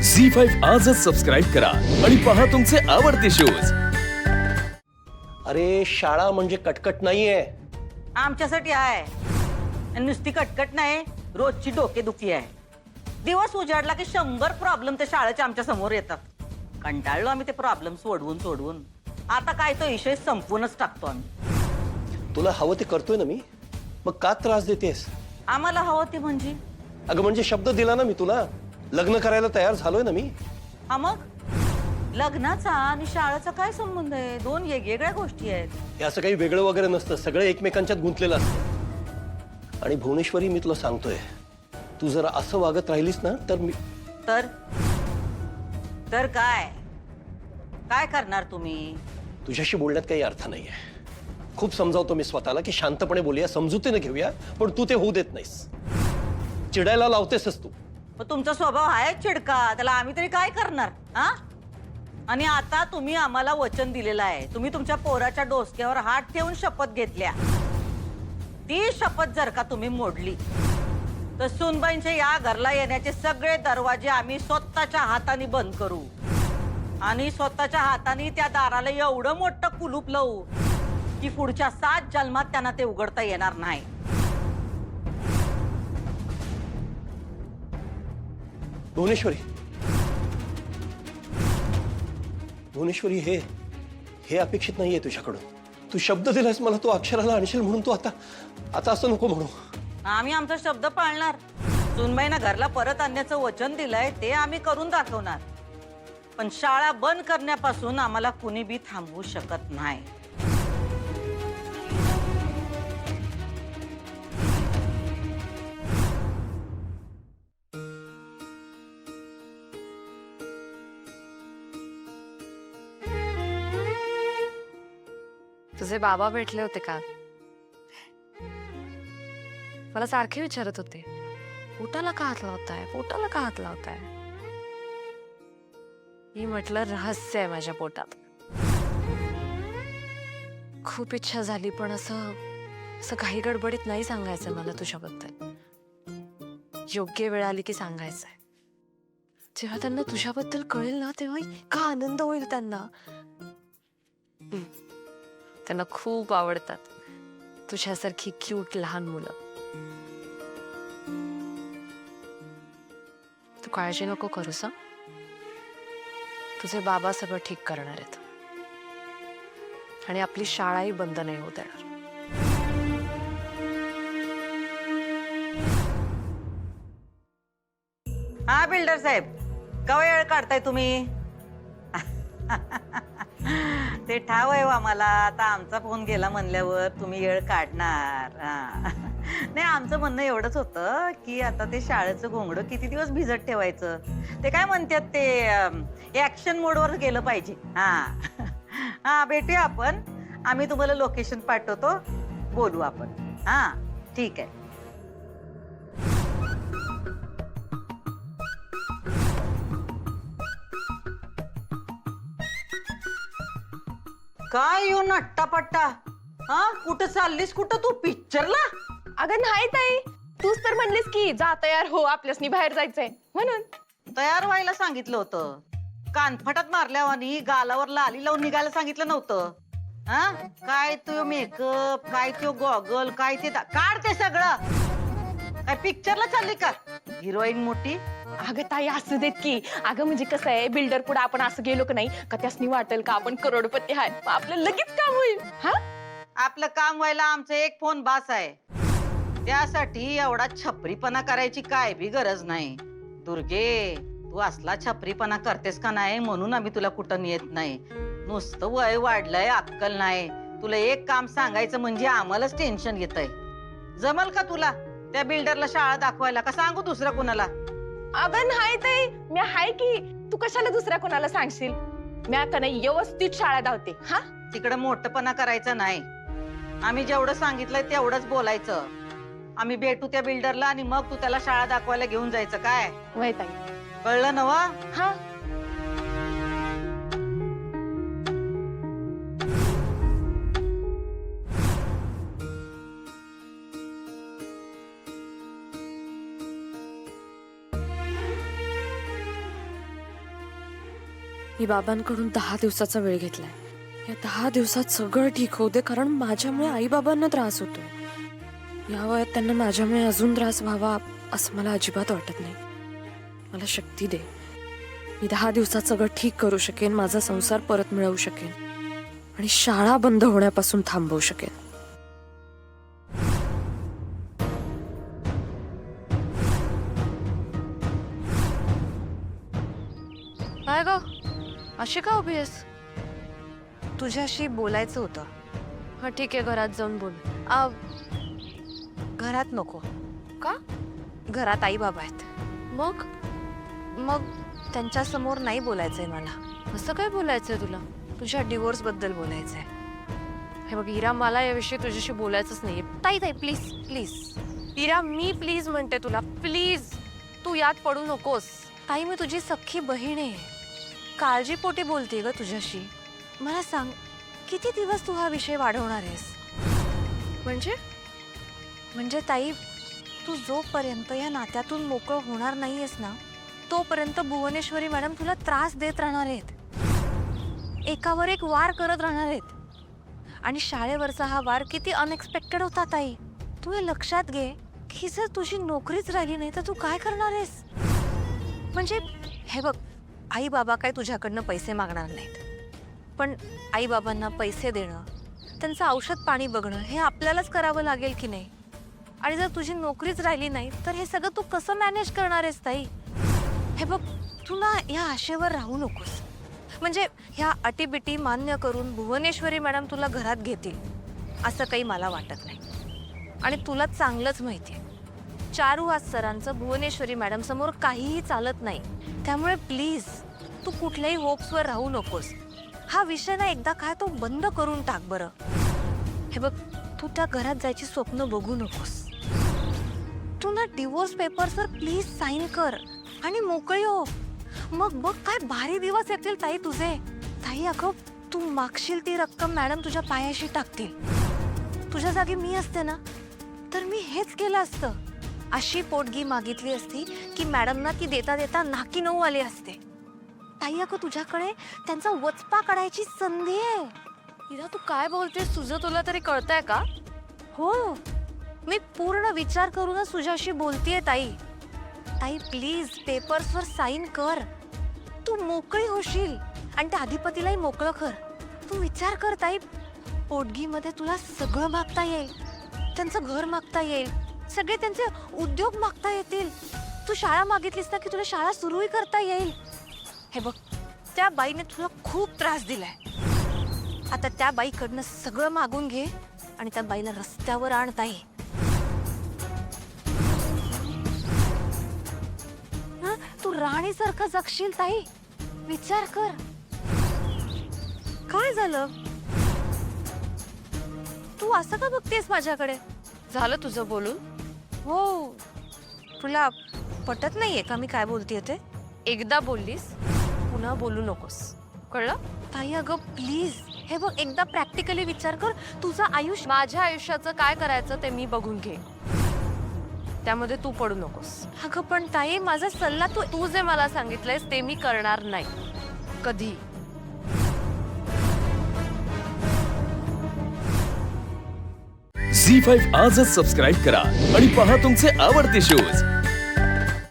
झी5 आजच सबस्क्राईब करा आणि पहा तुमचे आवडते शोज। अरे शाळा म्हणजे कटकट नाहीये। आमच्यासाठी आहे आणि नुसती कटकट नाही, रोजची डोकेदुखी आहे। दिवस उजाडला की 100 प्रॉब्लेम ते शाळेच्या आमच्या समोर येतात। कंटाळलो आम्ही ते प्रॉब्लेम सोडवून। आता काय तो विषय संपूनच टाकतो आम्ही। तुला हवं ते करतोय ना मी, मग का त्रास देतेस? आम्हाला हवं ते म्हणजे अगं म्हणजे शब्द दिला ना मी तुला, लग्न करायला तयार झालोय ना मी। हा मग लग्नाचा आणि शाळेचा काय संबंध आहे? दोन वेगवेगळ्या गोष्टी आहेत। हे असं काही वेगळं वगैरे नसतं, सगळं एकमेकांच्यात गुंतलेलं असतं। आणि भुवनेश्वरी मी तुला सांगतोय, तू जर असं वागत राहिलीस ना तर मी तर काय काय करणार तुम्ही? तुझ्याशी बोलण्यात काही अर्थ नाहीये। खूप समजावतो मी स्वतःला की शांतपणे बोलूया, समजुतीने घेऊया, पण तू ते होऊ देत नाहीस। चिडायला लावतेसच तू। पण तुमचा स्वभाव आहे चिडका, त्याला आम्ही तरी काय करणार? हा? आणि आता तुम्ही आम्हाला वचन दिलेलं आहे, तुम्ही तुमच्या पोराच्या डोसक्यावर हात ठेवून शपथ घेतल्या। ती शपथ जर का तुम्ही मोडली तर सुनबाईंच्या या घरला येण्याचे सगळे दरवाजे आम्ही स्वतःच्या हाताने बंद करू आणि स्वतःच्या हाताने त्या दाराला एवढं मोठं कुलूप लावू की पुढच्या 7 जन्मात त्यांना ते उघडता येणार नाही। भुवनेश्वरी हे अपेक्षित नाहीये तुझ्याकडून। तू शब्द दिलास मला, तू अक्षराला आणशील म्हणून तू आता असं नको म्हणू। आम्ही आमचा शब्द पाळणार। सुनबाईंना घरला परत आणण्याचं वचन दिलंय ते आम्ही करून दाखवणार, पण शाळा बंद करण्यापासून आम्हाला कुणी बी थांबवू शकत नाही। तुझे बाबा भेटले होते का? मला सारखे विचारत होते, पोटाला का हात लावताय, पोटाला का हात लावताय? मी म्हटलं रहस्य आहे माझ्या पोटात। खूप इच्छा झाली, पण असं काही गडबडीत नाही सांगायचं मला तुझ्याबद्दल। योग्य वेळ आली की सांगायचंय। जेव्हा त्यांना तुझ्याबद्दल कळेल ना, तेव्हा इतका आनंद होईल त्यांना। त्यांना खूप आवडतात तुझ्यासारखी क्यूट लहान मुलं। तू काळजी नको करूस, तुझे बाबा सगळं ठीक करणार आहेत आणि आपली शाळाही बंद नाही होत येणार। हा बिल्डर साहेब, कवा वेळ काढताय तुम्ही? ते ठाव आहे आम्हाला, आता आमचा फोन गेला म्हणल्यावर तुम्ही वेळ काढणार। नाही, आमचं म्हणणं एवढंच होतं की आता ते शाळेचं घोंगडं किती दिवस भिजत ठेवायचं? ते काय म्हणतात ते ऍक्शन मोडवर गेलं पाहिजे। हा भेटूया आपण, आम्ही तुम्हाला लोकेशन पाठवतो, बोलू आपण। हा ठीक आहे। काय येऊ नट्टापट्टा? हा, कुठं चाललीस? कुठं तू पिक्चरला? अगं नाही ताई, तूच तर म्हणलीस की जा तयार हो, आपल्यासनी बाहेर जायचंय म्हणून। तयार व्हायला सांगितलं होतं, कानफटात मारल्यावानी गालावर लाली लावून निघायला सांगितलं नव्हतं? हा, काय तो मेकअप, काय तो गॉगल, काय ते काढ ते सगळं। काय पिक्चरला चालली का हिरोईन मोठी? अगं ताई असू देत की। अगं म्हणजे कसं आहे, बिल्डर पुढे आपण असं गेलो की नाही का त्यासनी वाटेल का आपण करोडपती आहे, आपलं लगेच काम होईल। हा, आपलं काम व्हायला आमचा एक फोन बास आहे, त्यासाठी एवढा छपरीपणा करायची काय बी गरज नाही। दुर्गे, तू असला छपरीपणा करतेस का नाही म्हणून आम्ही तुला कुठं नेत नाही। नुसतं वय वाढलंय, अक्कल नाही। तुला एक काम सांगायचं म्हणजे आम्हालाच टेन्शन येतंय। जमल का तुला त्या बिल्डरला शाळा दाखवायला, का सांगू दुसऱ्या कोणाला? अगं नाही ताई, मी आहे की, तू कशाला दुसऱ्या कोणाला सांगशील? मी आता नाही व्यवस्थित शाळा धावते। हा, तिकडे मोठपणा करायचं नाही, आम्ही जेवढं सांगितलंय तेवढंच बोलायचं। आम्ही भेटू त्या बिल्डरला आणि मग तू त्याला शाळा दाखवायला घेऊन जायचं। काय वय ताई, कळलं ना? हा। मी बाबांकडून 10 दिवसाचा वेळ घेतलाय. या 10 दिवसात सगळं ठीक होऊ दे, कारण माझ्यामुळे आई बाबांना त्रास होतोय. या वयात त्यांना माझ्यामुळे अजून त्रास व्हावा असं मला अजिबात वाटत नाही. मला शक्ती दे. मी 10 दिवसात सगळं ठीक करू शकेन, माझा संसार परत मिळवू शकेन आणि शाळा बंद होण्यापासून थांबवू शकेन. काय ग, अशी का उभी आहेस? तुझ्याशी बोलायचं होतं. हा ठीक आहे, घरात जाऊन बोल. घरात नको. का? घरात आई बाबा आहेत. मग मग त्यांच्या समोर नाही बोलायचंय मला. असं काय बोलायचंय तुला? तुझ्या डिवोर्स बद्दल बोलायचंय. हे बघ इरा, मला याविषयी तुझ्याशी बोलायचंच नाहीये. ताई ताई प्लीज प्लीज. इरा, मी प्लीज म्हणते तुला, प्लीज तू यात पडू नकोस. ताई, मी तुझी सख्खी बहीण आहे. काळजीपोटी बोलते ग तुझ्याशी. मला सांग, किती दिवस तू हा विषय वाढवणार आहेस? म्हणजे ताई, तू जोपर्यंत या नात्यातून मोकळं होणार नाहीयेस ना, तोपर्यंत भुवनेश्वरी मॅडम तुला त्रास देत राहणार आहेत. एकावर एक वार करत राहणार आहेत. आणि शाळेवरचा हा वार किती अनएक्सपेक्टेड होता ताई. तू हे लक्षात घे की जर तुझी नोकरीच राहिली नाही तर तू काय करणार आहेस? म्हणजे हे बघ, आई बाबा काय तुझ्याकडनं पैसे मागणार नाहीत, पण आई बाबांना पैसे देणं, त्यांचं औषध पाणी बघणं हे आपल्यालाच करावं लागेल की नाही? आणि जर तुझी नोकरीच राहिली नाही तर हे सगळं तू कसं मॅनेज करणार आहेस ताई? हे बघ, तू ना या आशेवर राहू नकोस. म्हणजे ह्या अटीबिटी मान्य करून भुवनेश्वरी मॅडम तुला घरात घेतील असं काही मला वाटत नाही. आणि तुला चांगलंच माहिती आहे, चारुहास सरांचं भुवनेश्वरी मॅडम समोर काहीही चालत नाही. त्यामुळे प्लीज तू कुठल्याही होप्सवर राहू नकोस. हा विषय ना एकदा काय तो बंद करून टाक बरं. हे बघ, तू त्या घरात जायची स्वप्न बघू नकोस. तू ना डिवोर्स पेपर्सवर प्लीज साईन कर आणि मोकळी हो. मग बघ काय भारी दिवस येतील ताई तुझे. ताई अगं, तू मागशील ती रक्कम मॅडम तुझ्या पायाशी टाकतील. तुझ्या जागी मी असते ना तर मी हेच केलं असतं. अशी पोटगी मागितली असती की मॅडमना ती देता देता नाकी नऊ आले असते. ताई अगं, तुझ्याकडे त्यांचा वचपा काढायची संधी आहे. इरा, तू काय बोलतेस? तुझं तुला तरी कळतंय का? हो, मी पूर्ण विचार करूनच तुझ्याशी बोलतेय ताई. ताई प्लीज पेपर्सवर साईन कर. तू मोकळी होशील आणि त्या अधिपतीलाही मोकळं कर. तू विचार कर ताई, पोटगीमध्ये तुला सगळं मागता येईल. त्यांचं घर मागता येईल, सगळे त्यांचे उद्योग मागता येतील. तू शाळा मागितलीस ना की तुला शाळा सुरूही करता येईल. हे बघ, त्या बाईने तुला खूप त्रास दिलाय. आता त्या बाईकडनं सगळं मागून घे आणि त्या बाईला रस्त्यावर आण ताई. तू राणीसारखं जगशील ताई. विचार कर. काय झालं? तू असं का बघतेस माझ्याकडे? झालं तुझं बोलून? हो, तुला पटत नाहीये का मी काय बोलतेय ते? एकदा बोललीस, पुन्हा बोलू नकोस, कळलं? ताई अगं प्लीज, हे बघ, एकदा प्रॅक्टिकली विचार कर. तुझं आयुष्य, माझ्या आयुष्याचं काय करायचं ते मी बघून घे. त्यामध्ये तू पडू नकोस. अगं पण ताई, माझा सल्ला तू जे मला सांगितलंयस ते मी करणार नाही कधी. झी5 आजच सबस्क्राईब करा आणि पहा तुमचे आवडते शोज